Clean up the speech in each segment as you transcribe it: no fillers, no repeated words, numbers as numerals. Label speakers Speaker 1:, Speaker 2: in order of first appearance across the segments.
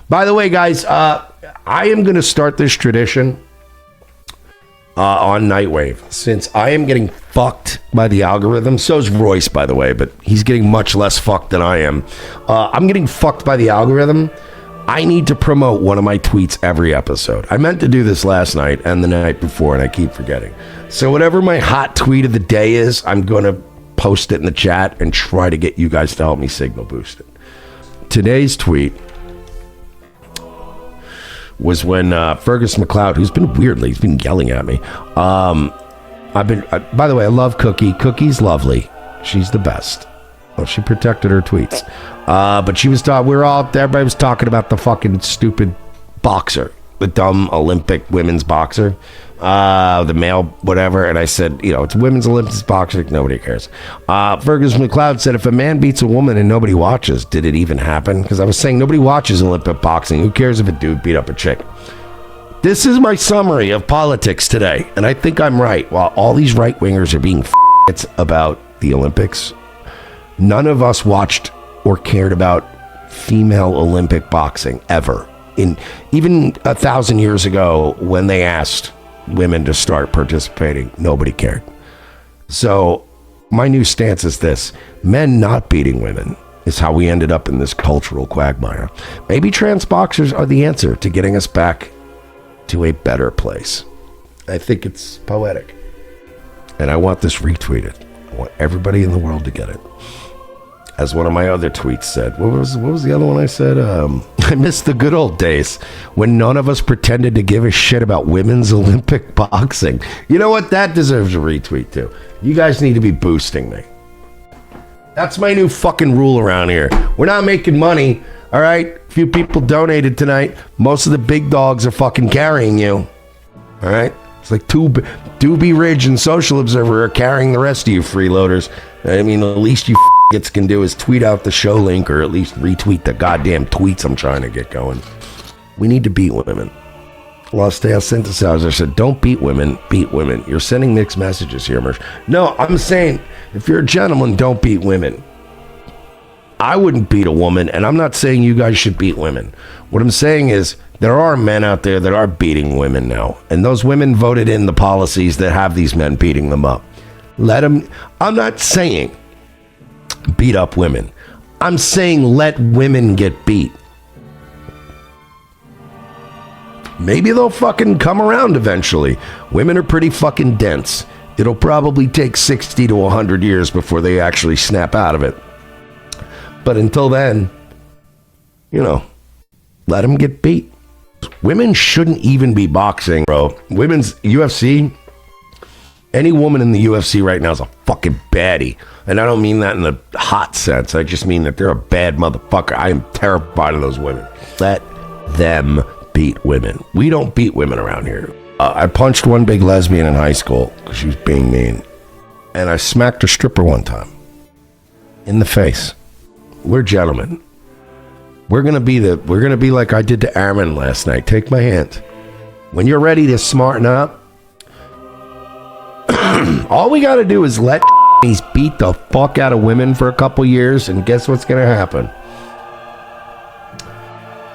Speaker 1: By the way, guys, I am going to start this tradition on Nightwave, since I am getting fucked by the algorithm. So is Royce, by the way, but he's getting much less fucked than I am. I'm getting fucked by the algorithm. I need to promote one of my tweets every episode. I meant to do this last night and the night before, and I keep forgetting. So whatever my hot tweet of the day is, I'm going to post it in the chat and try to get you guys to help me signal boost it. Today's tweet was when Fergus McLeod, who's been weirdly, he's been yelling at me. By the way, I love Cookie. Cookie's lovely. She's the best. Well, she protected her tweets. But she was talking, everybody was talking about the fucking stupid boxer, the dumb Olympic women's boxer, the male, whatever. And I said, it's women's Olympics boxing. Nobody cares. Fergus McLeod said, if a man beats a woman and nobody watches, did it even happen? Because I was saying nobody watches Olympic boxing. Who cares if a dude beat up a chick? This is my summary of politics today. And I think I'm right. While all these right-wingers are being f***its about the Olympics, none of us watched or cared about female Olympic boxing ever. Even 1,000 years ago, when they asked women to start participating, nobody cared. So my new stance is this: men not beating women is how we ended up in this cultural quagmire. Maybe trans boxers are the answer to getting us back to a better place. I think it's poetic, and I want this retweeted. I want everybody in the world to get it. As one of my other tweets said, what was the other one I said? I miss the good old days when none of us pretended to give a shit about women's Olympic boxing. You know what? That deserves a retweet too. You guys need to be boosting me. That's my new fucking rule around here. We're not making money, all right? A few people donated tonight. Most of the big dogs are fucking carrying you, all right? It's like Doobie Ridge and Social Observer are carrying the rest of you freeloaders. I mean, the least you can do is tweet out the show link, or at least retweet the goddamn tweets I'm trying to get going. We need to beat women. Lost Tale Synthesizer said, don't beat women, beat women. You're sending mixed messages here, Mersh. No, I'm saying, if you're a gentleman, don't beat women. I wouldn't beat a woman, and I'm not saying you guys should beat women. What I'm saying is, there are men out there that are beating women now, and those women voted in the policies that have these men beating them up. Let them, I'm not saying beat up women. I'm saying let women get beat. Maybe they'll fucking come around eventually. Women are pretty fucking dense. It'll probably take 60 to 100 years before they actually snap out of it. But until then, let them get beat. Women shouldn't even be boxing, bro. Women's UFC, any woman in the UFC right now is a fucking baddie. And I don't mean that in a hot sense. I just mean that they're a bad motherfucker. I am terrified of those women. Let them beat women. We don't beat women around here. I punched one big lesbian in high school because she was being mean. And I smacked a stripper one time in the face. We're gentlemen. We're gonna be like I did to Airman last night. Take my hand. When you're ready to smarten up, all we gotta do is let beat the fuck out of women for a couple years, and guess what's gonna happen?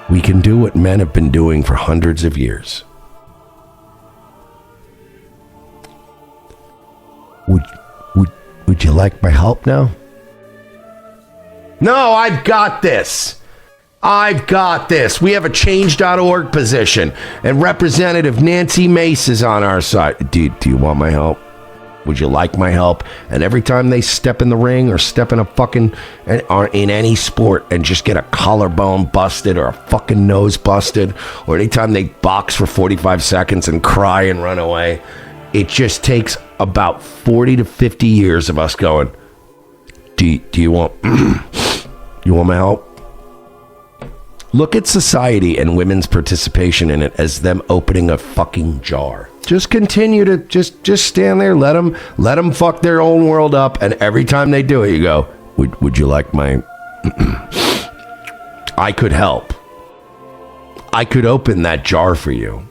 Speaker 1: We can do what men have been doing for hundreds of years. Would you like my help now? No, I've got this. We have a change.org position, and Representative Nancy Mace is on our side. Do you want my help? Would you like my help? And every time they step in the ring or step in or in any sport and just get a collarbone busted or a fucking nose busted, or anytime they box for 45 seconds and cry and run away, it just takes about 40 to 50 years of us going, do you want you want my help? Look at society and women's participation in it as them opening a fucking jar. Just continue to just stand there, let them fuck their own world up, and every time they do it, you go, would you like my... I could help. I could open that jar for you.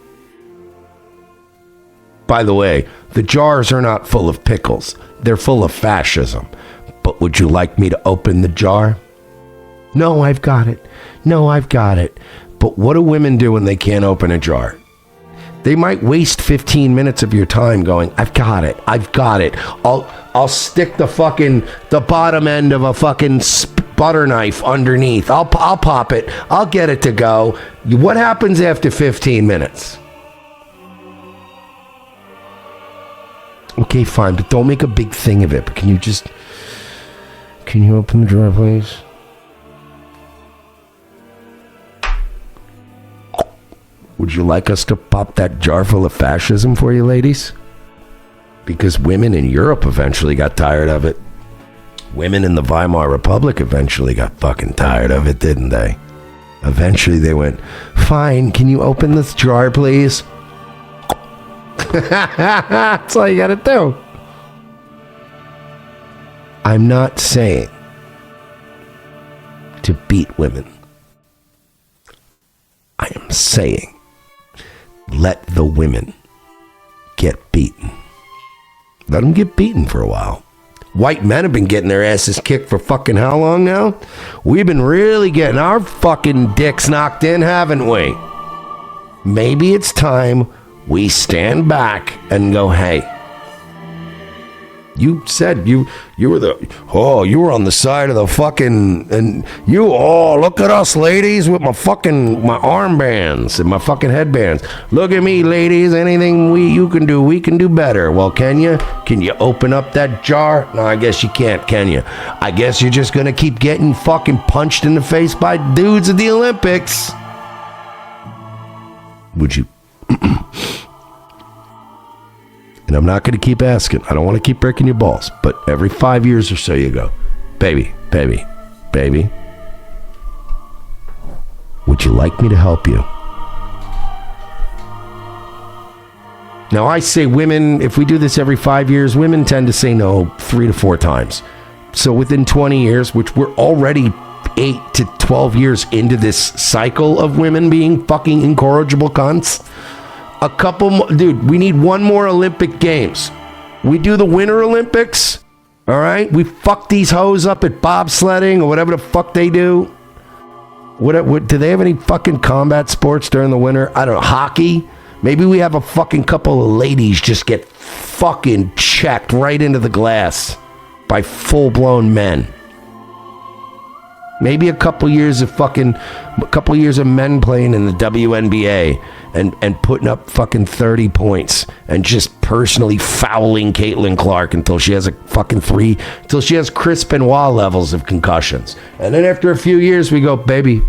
Speaker 1: By the way, the jars are not full of pickles. They're full of fascism. But would you like me to open the jar? No, I've got it. But what do women do when they can't open a jar? They might waste 15 minutes of your time going, I've got it. I'll stick the bottom end of a fucking butter knife underneath. I'll pop it. I'll get it to go. What happens after 15 minutes? Okay, fine, but don't make a big thing of it. But can you open the drawer, please? Would you like us to pop that jar full of fascism for you, ladies? Because women in Europe eventually got tired of it. Women in the Weimar Republic eventually got fucking tired of it, didn't they? Eventually they went, fine, can you open this jar, please? That's all you gotta do. I'm not saying to beat women. I am saying let the women get beaten. Let them get beaten for a while. White men have been getting their asses kicked for fucking how long now? We've been really getting our fucking dicks knocked in, haven't we? Maybe it's time we stand back and go, hey, you said you were you were on the side of the fucking, and look at us ladies with my armbands and my fucking headbands. Look at me, ladies, anything you can do, we can do better. Well, can you open up that jar? No, I guess you can't, can you? I guess you're just gonna keep getting fucking punched in the face by dudes at the Olympics. Would you? And I'm not going to keep asking. I don't want to keep breaking your balls. But every 5 years or so you go, baby, would you like me to help you? Now I say women, if we do this every 5 years, women tend to say no 3 to 4 times. So within 20 years, which we're already 8 to 12 years into this cycle of women being fucking incorrigible cunts, a couple more, dude, we need one more Olympic Games. We do the Winter Olympics, all right? We fuck these hoes up at bobsledding or whatever the fuck they do. What do they have any fucking combat sports during the winter? I don't know, hockey? Maybe we have a fucking couple of ladies just get fucking checked right into the glass by full-blown men. Maybe a couple years of men playing in the WNBA and putting up fucking 30 points and just personally fouling Caitlin Clark until she has until she has Chris Benoit levels of concussions. And then after a few years we go, baby.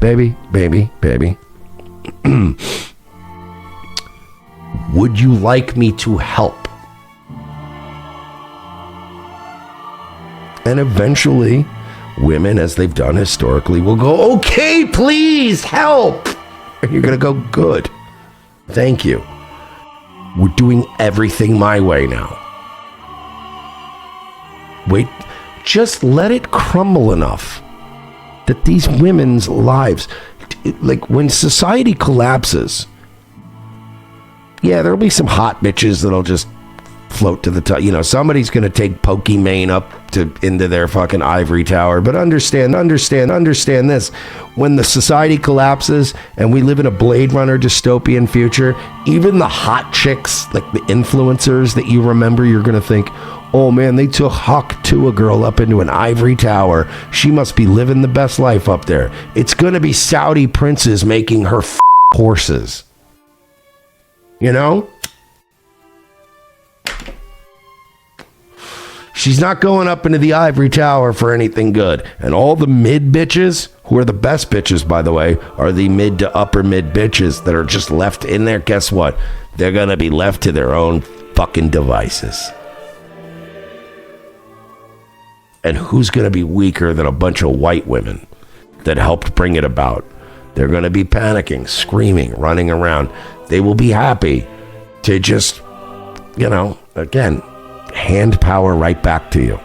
Speaker 1: Would you like me to help? And eventually, women, as they've done historically, will go, okay, please help. And you're going to go, good. Thank you. We're doing everything my way now. Wait, just let it crumble enough that these women's lives, like when society collapses, yeah, there'll be some hot bitches that'll just float to the top. Somebody's going to take Pokimane up into their fucking ivory tower. But understand this. When the society collapses and we live in a Blade Runner dystopian future, even the hot chicks, like the influencers that you remember, you're going to think, oh man, they took Huck to a girl up into an ivory tower. She must be living the best life up there. It's going to be Saudi princes making her horses. She's not going up into the ivory tower for anything good. And all the mid bitches, who are the best bitches, by the way, are the mid to upper mid bitches that are just left in there. Guess what? They're going to be left to their own fucking devices. And who's going to be weaker than a bunch of white women that helped bring it about? They're going to be panicking, screaming, running around. They will be happy to just, again, hand power right back to you.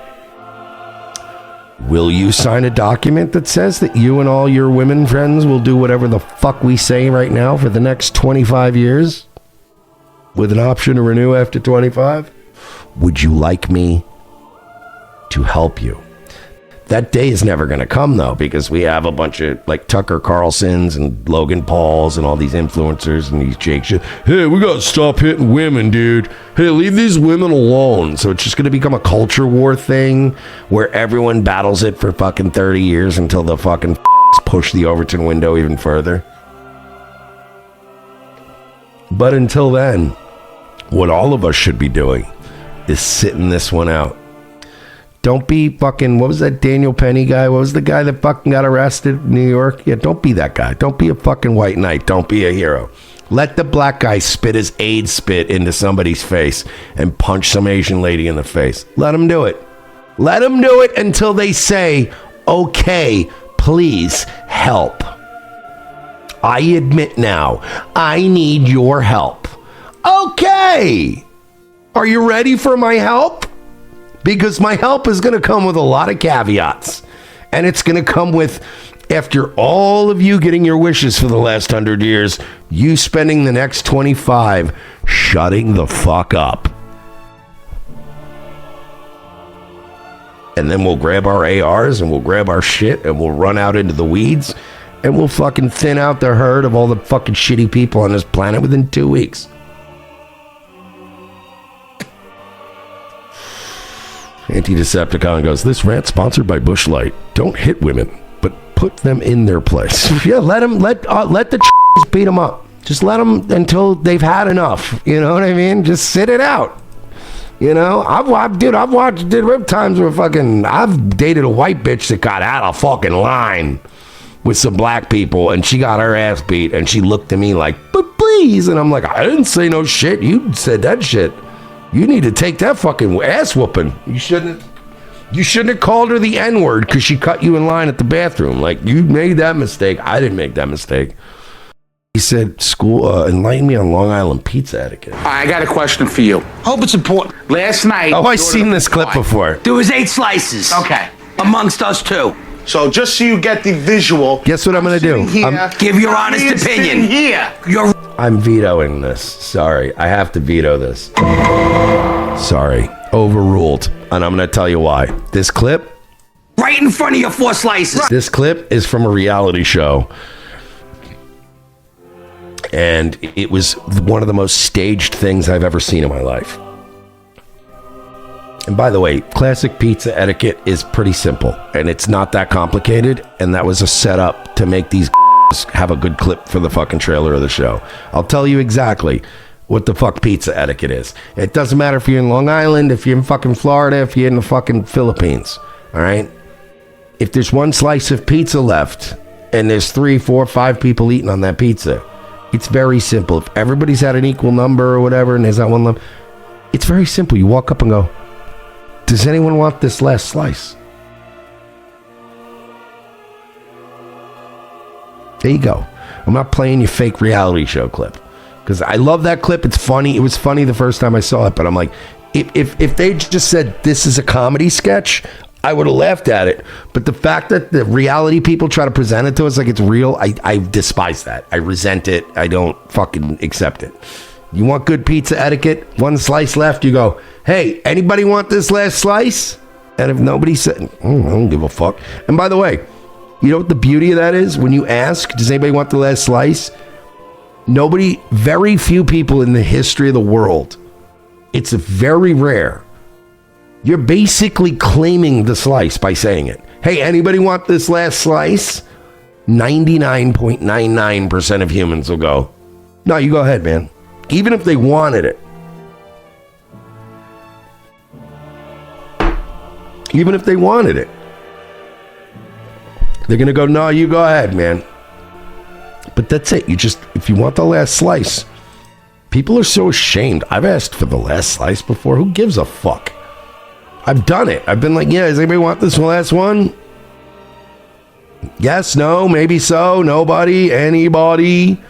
Speaker 1: Will you sign a document that says that you and all your women friends will do whatever the fuck we say right now for the next 25 years? With an option to renew after 25? Would you like me to help you? That day is never going to come, though, because we have a bunch of, like, Tucker Carlsons and Logan Pauls and all these influencers and these Jake shit. Hey, we got to stop hitting women, dude. Hey, leave these women alone. So it's just going to become a culture war thing where everyone battles it for fucking 30 years until the fucking push the Overton window even further. But until then, what all of us should be doing is sitting this one out. Don't be fucking, what was that Daniel Penny guy? What was the guy that fucking got arrested in New York? Yeah, don't be that guy. Don't be a fucking white knight. Don't be a hero. Let the black guy spit his AIDS spit into somebody's face and punch some Asian lady in the face. Let him do it. Let him do it until they say, okay, please help. I admit now, I need your help. Okay. Are you ready for my help? Because my help is going to come with a lot of caveats. And it's going to come with, after all of you getting your wishes for the last 100 years, you spending the next 25 shutting the fuck up. And then we'll grab our ARs and we'll grab our shit and we'll run out into the weeds and we'll fucking thin out the herd of all the fucking shitty people on this planet within 2 weeks. Anti-Decepticon goes, this rant sponsored by Busch Light. Don't hit women, but put them in their place. Yeah, let the beat them up. Just let them until they've had enough. You know what I mean? Just sit it out. You know, I've watched times where fucking, I've dated a white bitch that got out of fucking line with some black people and she got her ass beat and she looked at me like, but please. And I'm like, I didn't say no shit. You said that shit. You need to take that fucking ass whooping. You shouldn't have called her the N-word because she cut you in line at the bathroom. Like, you made that mistake. I didn't make that mistake. He said, enlighten me on Long Island pizza etiquette.
Speaker 2: I got a question for you. Hope it's important. Last night...
Speaker 1: Oh, I've seen this clip before.
Speaker 3: There was 8 slices.
Speaker 2: Okay.
Speaker 3: Amongst us 2.
Speaker 2: So just so you get the visual...
Speaker 1: Guess what I'm going to do?
Speaker 3: Give your honest opinion.
Speaker 2: Here.
Speaker 1: I'm vetoing this. Sorry. I have to veto this. Sorry. Overruled. And I'm going to tell you why. This clip...
Speaker 3: Right in front of your 4 slices.
Speaker 1: This clip is from a reality show. And it was one of the most staged things I've ever seen in my life. And by the way, classic pizza etiquette is pretty simple. And it's not that complicated. And that was a setup to make these have a good clip for the fucking trailer of the show. I'll tell you exactly what the fuck pizza etiquette is. It doesn't matter if you're in Long Island, if you're in fucking Florida, if you're in the fucking Philippines. All right? If there's 1 slice of pizza left and there's 3, 4, 5 people eating on that pizza, it's very simple. If everybody's at an equal number or whatever and there's that one left, it's very simple. You walk up and go, does anyone want this last slice? There you go. I'm not playing your fake reality show clip because I love that clip. It's funny. It was funny the first time I saw it, but I'm like, if they just said this is a comedy sketch, I would have laughed at it. But the fact that the reality people try to present it to us like it's real, I despise that. I resent it. I don't fucking accept it. You want good pizza etiquette? 1 slice left, you go, hey, anybody want this last slice? And if nobody said, I don't give a fuck. And by the way, you know what the beauty of that is? When you ask, does anybody want the last slice? Very few people in the history of the world, it's very rare. You're basically claiming the slice by saying it. Hey, anybody want this last slice? 99.99% of humans will go, no, you go ahead, man. Even if they wanted it. Even if they wanted it. They're going to go, no, you go ahead, man. But that's it. If you want the last slice, people are so ashamed. I've asked for the last slice before. Who gives a fuck? I've done it. I've been like, yeah, does anybody want this last one? Yes, no, maybe so. Nobody, anybody.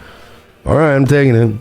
Speaker 1: All right, I'm taking it.